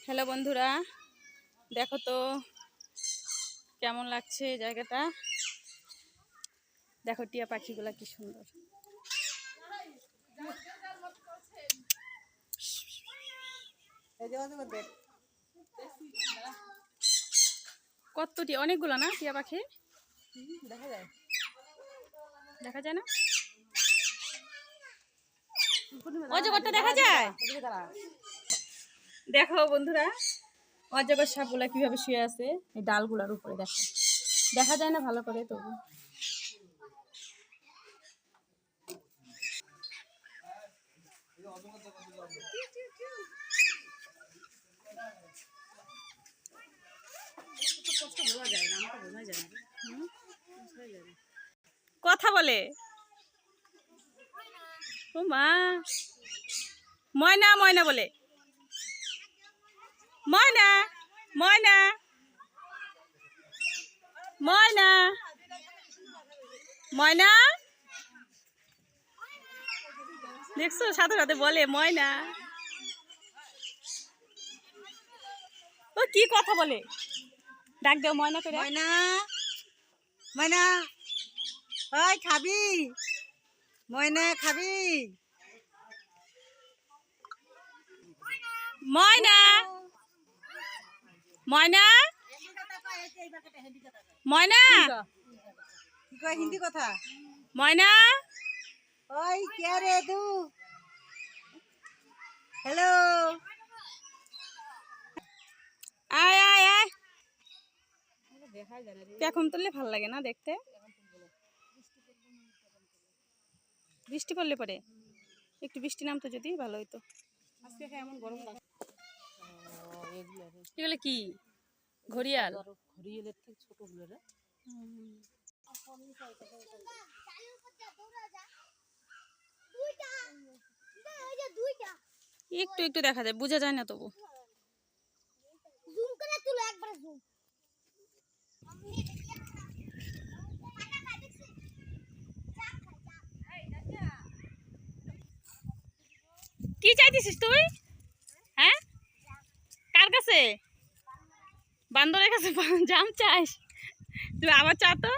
Hello বন্ধুরা, দেখো তো কেমন লাগছে জায়গাটা। দেখো টিয়া পাখিগুলা কি সুন্দর। কত টিয়া, অনেকগুলো না টিয়া পাখি দেখা যায় না। অজগরটা দেখা যায়। দেখো বন্ধুরা, অজগর সাপগুলা কিভাবে শুয়ে আছে এই ডালগুলার উপরে। দেখো দেখা যায় না ভালো করে, তবু কথা বলে। ও মা, ময়না ময়না বলে, ময়না ময়না ময়না ময়না। দেখছো সাথে সাথে বলে ময়না। ও কি কথা বলে, ডাক দেও ময়না করে। ময়না ময়না, ওই খাবি? ময়না খাবি? ময়না ময়না ময়না কি কয় হিন্দি কথা? ময়না। ওই কে রে তু? হ্যালো, আয় আয় আয়। এখন তুললে ভাল লাগে না দেখতে। বৃষ্টি পড়লে পরে একটু বৃষ্টি নামতো যদি ভালো হইতো। আজকে এমন গরম লাগে। এগুলো কি ঘড়িয়াল? ঘড়িয়ালের থেকে ছোট গুলো রে। একটু একটু দেখা যায়, বোঝা যায় না তবু। কি চাইতেছিস তুই? হ্যাঁ, কার কাছে? বান্দরের কাছে জাম চাস? তুই আবার চা তো।